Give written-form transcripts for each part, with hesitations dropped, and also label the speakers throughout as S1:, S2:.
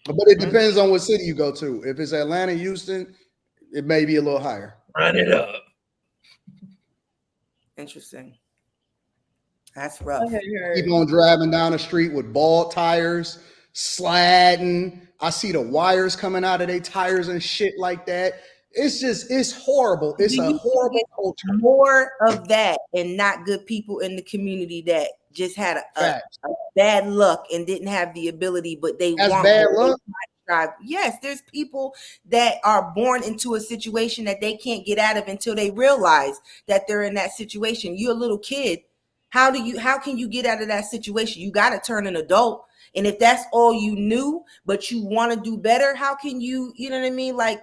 S1: But it depends on what city you go to. If it's Atlanta, Houston, it may be a little higher.
S2: Run it up.
S3: Interesting. That's rough.
S1: Keep on driving down the street with bald tires, sliding. I see the wires coming out of their tires and shit like that. It's horrible. It's a horrible culture.
S3: More of that and not good people in the community that just had a bad luck and didn't have the ability, but they want
S1: bad luck.
S3: Yes, there's people that are born into a situation that they can't get out of until they realize that they're in that situation. You're a little kid. How can you get out of that situation? You got to turn an adult. And if that's all you knew, but you want to do better, how can you know what I mean? Like,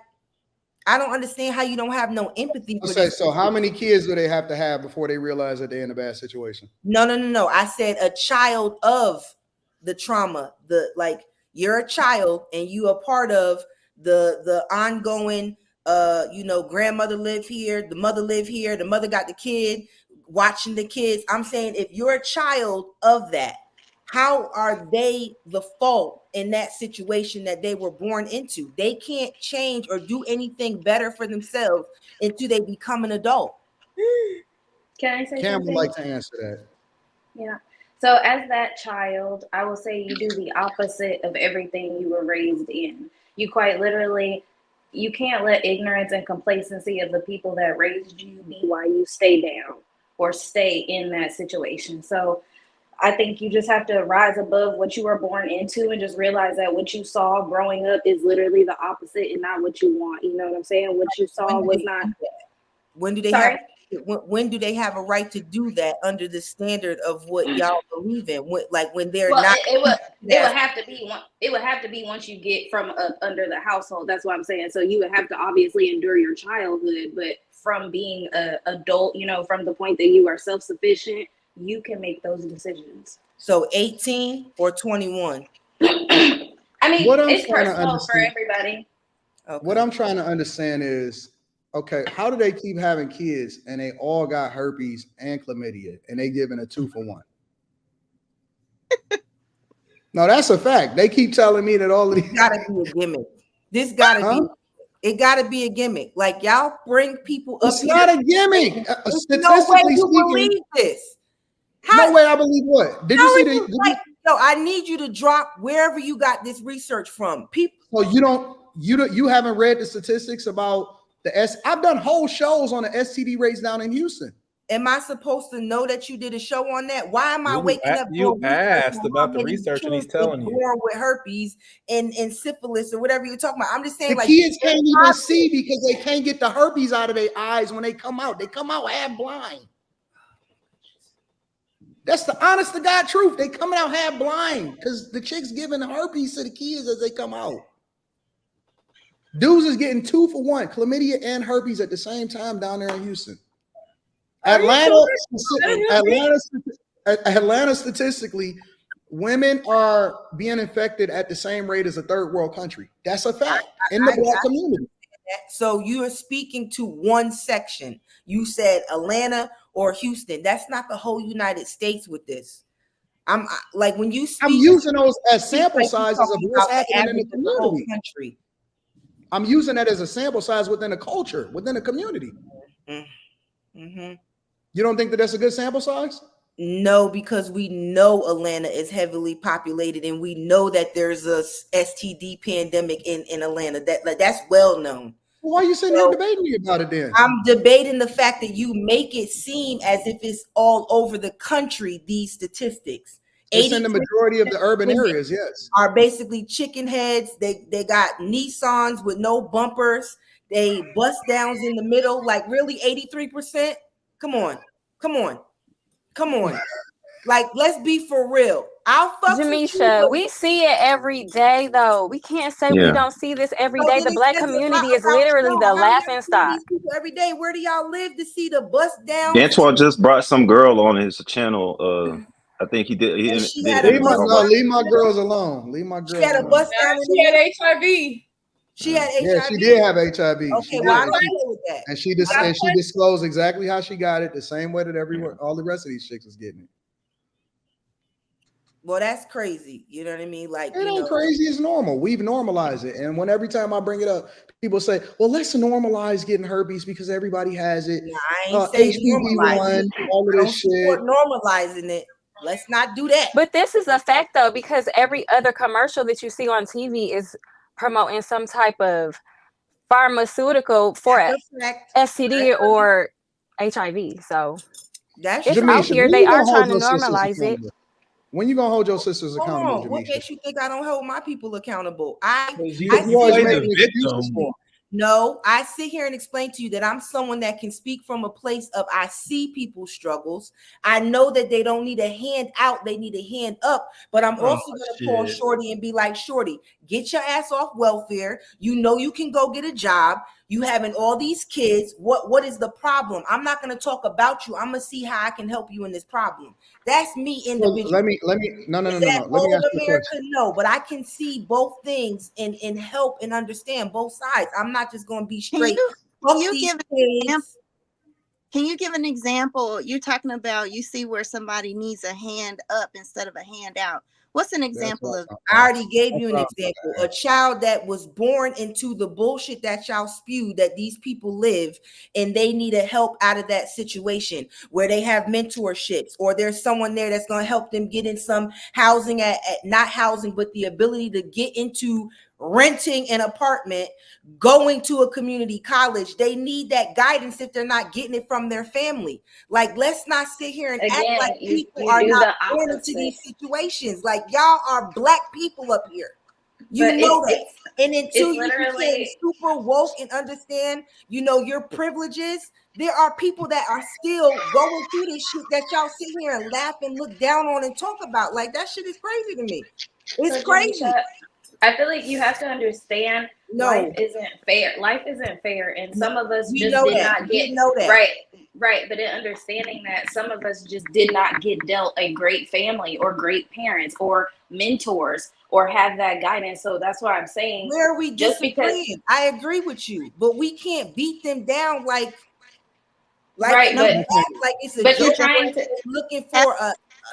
S3: I don't understand how you don't have no empathy.
S1: So how many kids do they have to have before they realize that they're in a bad situation?
S3: No. I said a child of the trauma. You're a child and you are part of the ongoing, grandmother lived here, the mother lived here, the mother got the kid, watching the kids. I'm saying if you're a child of that, how are they the fault in that situation that they were born into? They can't change or do anything better for themselves until they become an adult.
S4: Can I say
S1: Cam
S4: something?
S1: would like to answer that.
S4: Yeah. So as that child, I will say you do the opposite of everything you were raised in. You quite literally, you can't let ignorance and complacency of the people that raised you be why you stay down or stay in that situation. So I think you just have to rise above what you were born into and just realize that what you saw growing up is literally the opposite and not what you want. You know what I'm saying? What you saw was not.
S3: When do they when do they have a right to do that under the standard of what y'all believe in? When they're not.
S4: It would have to be it would have to be once you get from under the household. That's what I'm saying. So you would have to obviously endure your childhood, but from being an adult, from the point that you are self-sufficient, you can make those decisions.
S3: So 18 or 21?
S4: I mean, it's personal for everybody.
S1: Okay. What I'm trying to understand is, okay, how do they keep having kids and they all got herpes and chlamydia and they giving a 2-for-1? No, that's a fact. They keep telling me that all of these
S3: gotta be a gimmick. This gotta be. It gotta be a gimmick. Like y'all bring people up.
S1: It's not a gimmick.
S3: No way you believe this.
S1: No way I believe what? Did you see the?
S3: No, I need you to drop wherever you got this research from. People.
S1: So you haven't read the statistics about the I've done whole shows on the STD rates down in Houston.
S3: Am I supposed to know that you did a show on that? Why am I waking up?
S2: You asked about the research and he's telling you.
S3: Born with herpes and syphilis or whatever you're talking about. I'm just saying,
S1: the kids can't even see because they can't get the herpes out of their eyes when they come out. They come out half blind. That's the honest to God truth. They coming out half blind because the chicks giving herpes to the kids as they come out. Dudes is getting 2-for-1, chlamydia and herpes at the same time down there in Houston. Atlanta, statistically, women are being infected at the same rate as a third world country. That's a fact in the Black community.
S3: So you are speaking to one section. You said Atlanta or Houston. That's not the whole United States with this. I'm like when you speak,
S1: I'm using those as sample sizes of what's happening in the community.
S3: Country.
S1: I'm using that as a sample size within a culture, within a community.
S3: Mm-hmm.
S1: You don't think that that's a good sample size?
S3: No, because we know Atlanta is heavily populated, and we know that there's a STD pandemic in Atlanta. That's well known.
S1: Well, why are you sitting here debating me about it then?
S3: I'm debating the fact that you make it seem as if it's all over the country. These statistics.
S1: It's in the majority of the urban areas, yes.
S3: Are basically chicken heads. They got Nissans with no bumpers. They bust downs in the middle. Like really, 83%. Come on. Like, let's be for real. I'll fuck
S5: Jamisha, we see it every day, though. We can't say we don't see this every day. The Black community is literally the laughing stock.
S3: Every day, where do y'all live to see the bust down?
S6: Antoine just brought some girl on his channel. I think he did.
S1: Leave my girls alone. Leave my girls alone.
S3: She had a bust down.
S7: She had HIV.
S3: She had HIV.
S1: Yeah, she did have HIV.
S3: Okay, well, I don't know with that.
S1: And she disclosed exactly how she got it, the same way that all the rest of these chicks is getting it.
S3: Well, that's crazy. You know what I mean? Like,
S1: It ain't crazy. It's normal. We've normalized it. And when every time I bring it up, people say, well, let's normalize getting herpes because everybody has it.
S3: Nah, I ain't saying
S1: HPV1, all of this shit.
S3: Normalizing it. Let's not do that.
S5: But this is a fact, though, because every other commercial that you see on TV is promoting some type of pharmaceutical for STD or HIV. So
S3: that's
S5: it's out here. They are trying to normalize it.
S1: When you gonna hold your sisters accountable?
S3: Hold on. What makes you think I don't hold my people accountable? No, I sit here and explain to you that I'm someone that can speak from a place of I see people's struggles. I know that they don't need a hand out, they need a hand up. But I'm also going to call Shorty and be like, Shorty, get your ass off welfare. You know you can go get a job. You having all these kids. What is the problem? I'm not going to talk about you. I'm going to see how I can help you in this problem. That's me individually.
S1: Let me no. Let me ask you a question.
S3: No, but I can see both things and help and understand both sides. I'm not just going to be straight.
S7: Can you give an example? You're talking about you see where somebody needs a hand up instead of a hand out. What's an example of?
S3: I already gave you an example. A child that was born into the bullshit that y'all spew that these people live, and they need a help out of that situation where they have mentorships or there's someone there that's going to help them get in some housing at not housing, but the ability to get into renting an apartment, going to a community college. They need that guidance if they're not getting it from their family. Like, let's not sit here and act like people are not born into these situations. Like, y'all are Black people up here. You know that. And until you become super woke and understand, you know, your privileges, there are people that are still going through this shit that y'all sit here and laugh and look down on and talk about. Like, that shit is crazy to me. It's crazy.
S4: I feel like you have to understand life isn't fair. Life isn't fair. And some of us just did not get right. But in understanding that some of us just did not get dealt a great family or great parents or mentors or have that guidance. So that's what I'm saying.
S3: Where we just because I agree with you, but we can't beat them down like it's a
S4: you're trying to
S3: looking for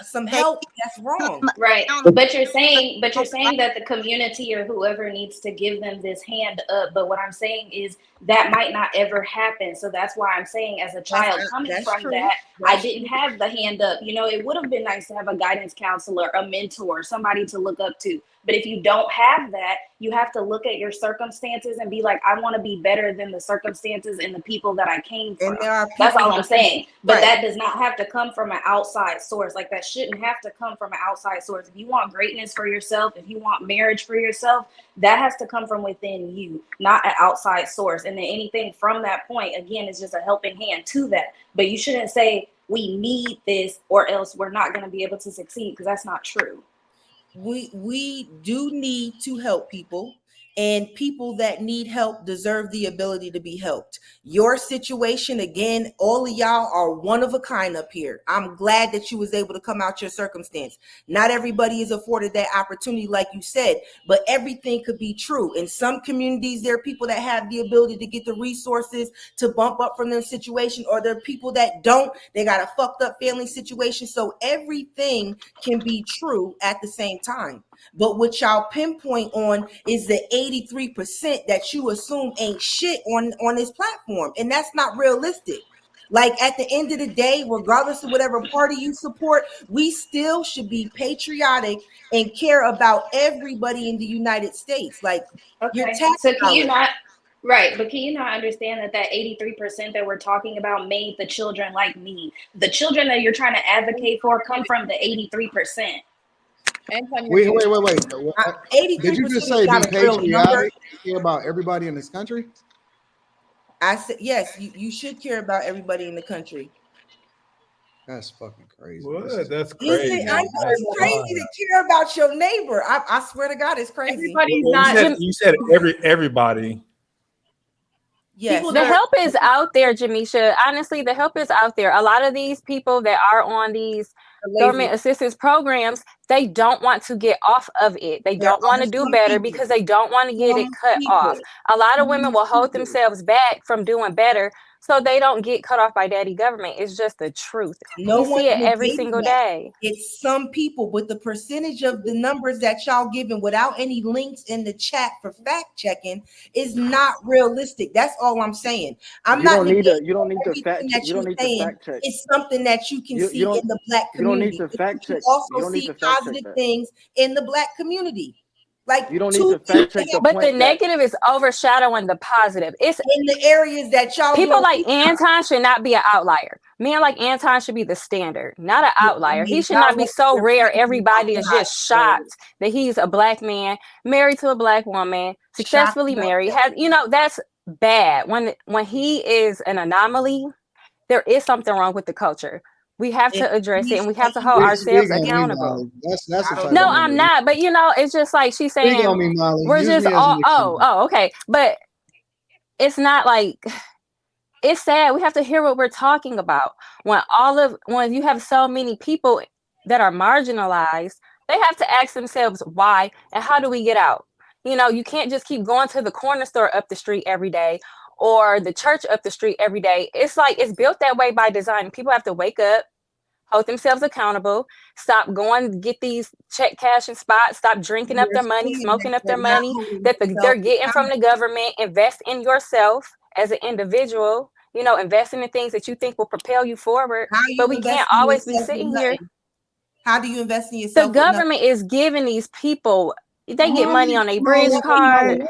S3: some help. That's wrong,
S4: right? But you're saying that the community or whoever needs to give them this hand up. But what I'm saying is that might not ever happen. So that's why I'm saying, as a child coming from that, I didn't have the hand up. You know, it would have been nice to have a guidance counselor, a mentor, somebody to look up to. But if you don't have that, you have to look at your circumstances and be like, I want to be better than the circumstances and the people that I came from. That's all I'm saying. But that does not have to come from an outside source. Like, that shouldn't have to come from an outside source. If you want greatness for yourself, if you want marriage for yourself, that has to come from within you, not an outside source. And then anything from that point, again, is just a helping hand to that. But you shouldn't say we need this or else we're not going to be able to succeed, because that's not true.
S3: We do need to help people, and people that need help deserve the ability to be helped. Your situation, again, all of y'all are one of a kind up here. I'm glad that you was able to come out your circumstance. Not everybody is afforded that opportunity, like you said, but everything could be true. In some communities, there are people that have the ability to get the resources to bump up from their situation, or there are people that don't. They got a fucked up family situation. So everything can be true at the same time. But what y'all pinpoint on is the 83% that you assume ain't shit on this platform. And that's not realistic. Like, at the end of the day, regardless of whatever party you support, we still should be patriotic and care about everybody in the United States. Like, your tax
S4: so can you not but can you not understand that 83% that we're talking about made the children like me? The children that you're trying to advocate for come from the 83%.
S1: Wait. Did you just say be patriotic, care about everybody in this country?
S3: I said yes. You should care about everybody in the country.
S1: That's fucking crazy.
S2: What? That's crazy.
S3: I know it's crazy to care about your neighbor. I swear to God, it's crazy.
S5: Everybody's not.
S2: You said everybody.
S3: Yes.
S5: The help is out there, Jamisha. Honestly, the help is out there. A lot of these people that are on these government assistance programs, they don't want to get off of it. They don't want to do better because they don't want to get it cut off. A lot of women will hold themselves back from doing better so they don't get cut off by daddy government. It's just the truth. We see it every single day.
S3: It's some people, but the percentage of the numbers that y'all giving without any links in the chat for fact checking is not realistic. That's all I'm saying.
S8: You don't need to fact check. You don't need to fact check.
S3: It's something that you can see in the Black community.
S8: You don't need to fact check.
S3: Also see positive things in the Black community. Like
S8: you don't need to fact check
S5: but the negative is overshadowing the positive. It's
S3: in the areas that y'all
S5: people like Anton should not be an outlier. Men like Anton should be the standard, not an outlier. He should not be so rare. Everybody is just shocked that he's a Black man, married to a Black woman, successfully married. That's bad. When he is an anomaly, there is something wrong with the culture. We have to address it and we have to hold ourselves accountable. No, I'm not. But it's just like she's saying we're just okay. But it's not like it's sad. We have to hear what we're talking about. When you have so many people that are marginalized, they have to ask themselves why and how do we get out? You can't just keep going to the corner store up the street every day or the church up the street every day. It's like it's built that way by design. People have to wake up, hold themselves accountable, stop going to get these check cashing spots, stop drinking up their money, smoking up their money that they're getting from the government. Invest in yourself as an individual, invest in the things that you think will propel you forward. But we can't always be sitting here.
S3: How do you invest in yourself?
S5: The government is giving these people, they get money on a bridge card.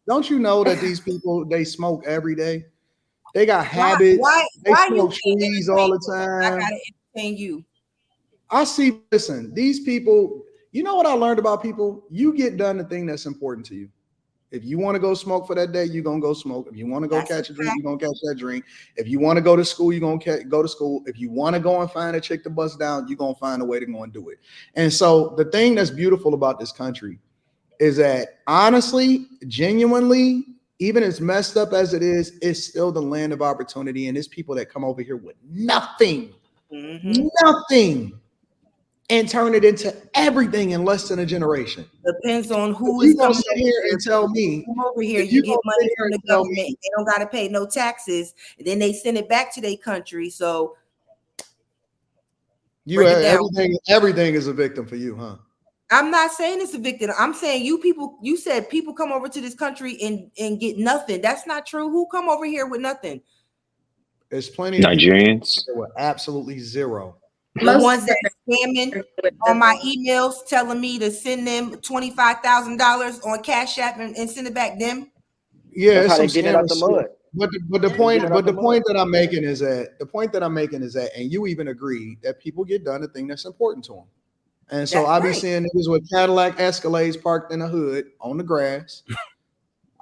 S1: Don't you know that these people, they smoke every day? They got habits. They smoke trees all the time.
S3: I gotta entertain you.
S1: Listen, these people, you know what I learned about people? You get done the thing that's important to you. If you want to go smoke for that day, you're going to go smoke. If you want to go catch a drink, you're going to catch that drink. If you want to go to school, you're going to go to school. If you want to go and find a chick to bust down, you're going to find a way to go and do it. And so the thing that's beautiful about this country is that honestly, genuinely, even as messed up as it is, it's still the land of opportunity. And there's people that come over here with nothing, nothing, and turn it into everything in less than a generation.
S3: Depends on who
S1: is coming here and tell me.
S3: Come over here, you get money from the government. They don't got to pay no taxes. And then they send it back to their country. So
S1: everything is a victim for you, huh?
S3: I'm not saying it's a victim. I'm saying you said people come over to this country and get nothing. That's not true. Who come over here with nothing?
S1: There's plenty
S6: Nigerians
S1: with absolutely zero.
S3: The ones that are scamming on my emails telling me to send them $25,000 on Cash App and send it back them.
S1: Yeah,
S8: that's how they get it out the mud.
S1: But the point that I'm making is that, and you even agree that people get done the thing that's important to them. And so I be seeing niggas with Cadillac Escalades parked in the hood on the grass.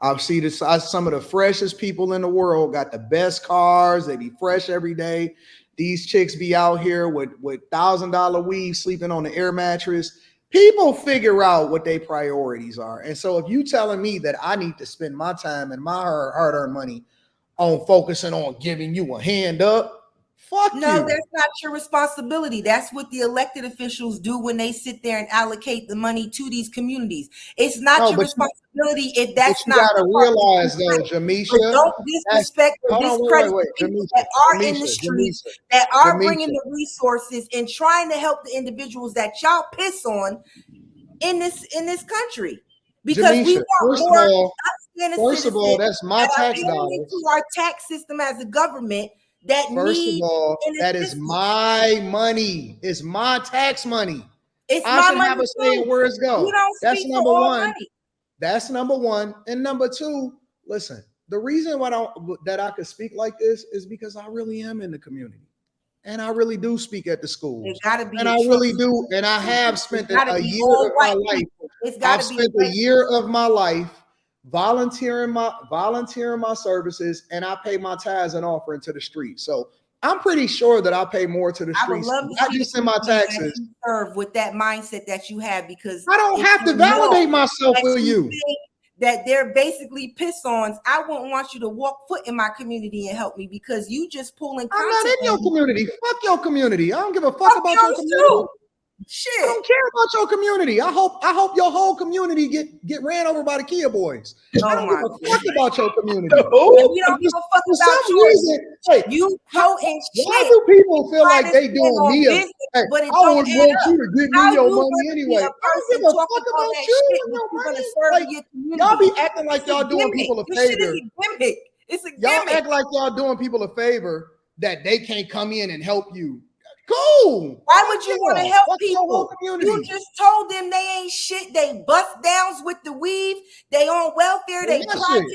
S1: I see some of the freshest people in the world got the best cars. They be fresh every day. These chicks be out here with $1,000 weave sleeping on the air mattress. People figure out what their priorities are. And so if you telling me that I need to spend my time and my hard-earned money on focusing on giving you a hand up, fuck
S3: no,
S1: you.
S3: That's not your responsibility. That's what the elected officials do when they sit there and allocate the money to these communities. It's not your responsibility if that's not.
S1: You gotta realize though, Jamisha.
S3: Don't disrespect or discredit people that are in the streets, that are bringing the resources and trying to help the individuals that y'all piss on in this country. Because we want more.
S1: First of all, that's my tax dollars.
S3: To our tax system as a government.
S1: First of all, that is my money. It's my tax money. I should have a say in where it's go. That's number one. Money. That's number one. And number two, listen, the reason that I could speak like this is because I really am in the community. And I really do speak at the schools. And I really do. And I have spent a year of my life. I've spent a year of my life volunteering my services, and I pay my tithes and offering to the street. So I'm pretty sure that I pay more to the streets, not just in my taxes.
S3: Serve with that mindset that you have, because
S1: I don't have to validate myself with you.
S3: that they're basically piss-ons, I wouldn't want you to walk foot in my community and help me because you just pulling content.
S1: I'm not in your community. Fuck your community. I don't give a fuck about your community.
S3: Shit.
S1: I don't care about your community. I hope your whole community get ran over by the Kia boys. I don't give a fuck about your community.
S3: And we don't give a fuck about yours. You potent shit.
S1: Why do people feel like they doing me a hey,
S3: but it
S1: I would
S3: don't add
S1: want
S3: up.
S1: you to give me
S3: How
S1: your
S3: you
S1: money
S3: gonna
S1: anyway.
S3: be a
S1: I don't
S3: person
S1: give a
S3: talking
S1: fuck
S3: all
S1: about
S3: that
S1: you
S3: shit
S1: and
S3: when
S1: your
S3: you gonna
S1: money.
S3: serve
S1: Like,
S3: your community?
S1: y'all be acting like
S3: It's a
S1: y'all doing
S3: gimmick.
S1: people a
S3: This shit
S1: favor.
S3: is a gimmick. It's a
S1: Y'all
S3: gimmick.
S1: act like y'all doing people a favor that they can't come in and help you. Cool.
S3: Why would you want to help
S1: Fuck your whole
S3: people?
S1: community.
S3: You just told them they ain't shit. They bust downs with the weave. They on welfare. They project.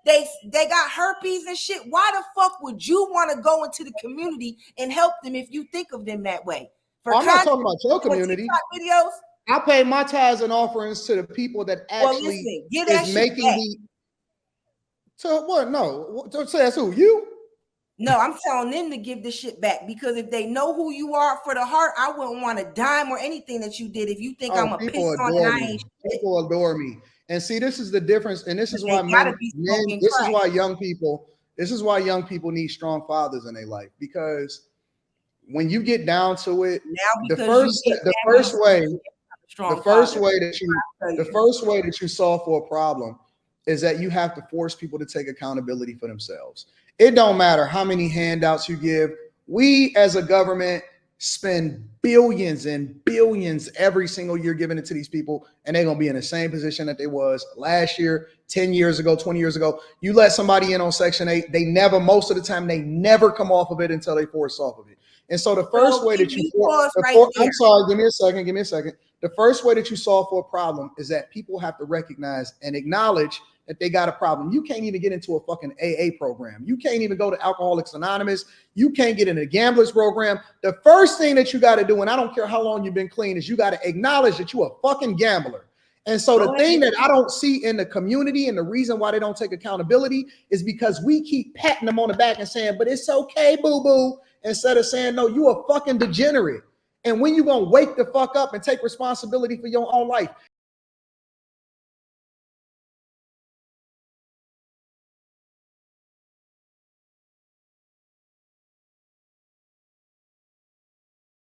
S3: They got herpes and shit. Why the fuck would you want to go into the community and help them if you think of them that way?
S1: I'm not talking about your community.
S3: Videos.
S1: I pay my tithes and offerings to the people that actually is making the. So what? No, say that's who you.
S3: No, I'm telling them to give the shit back because if they know who you are for the heart, I wouldn't want a dime or anything that you did if you think I'm a piss on and I ain't shit.
S1: People adore me. And see, this is the difference. And this is why this is why young people need strong fathers in their life. Because when you get down to it, the first way that you solve for a problem is that you have to force people to take accountability for themselves. It don't matter how many handouts you give. We as a government spend billions and billions every single year giving it to these people, and they're going to be in the same position that they was last year, 10 years ago, 20 years ago. You let somebody in on Section 8, most of the time, they never come off of it until they force off of it. And so the first way that I'm sorry, give me a second. The first way that you solve for a problem is that people have to recognize and acknowledge that they got a problem. You can't even get into a fucking AA program. You can't even go to Alcoholics Anonymous. You can't get in a gamblers program. The first thing that you got to do, and I don't care how long you've been clean, is you got to acknowledge that you're a fucking gambler. And so the thing that I don't see in the community and the reason why they don't take accountability is because we keep patting them on the back and saying, but it's okay, boo-boo, instead of saying, no, you a fucking degenerate. And when you going to wake the fuck up and take responsibility for your own life?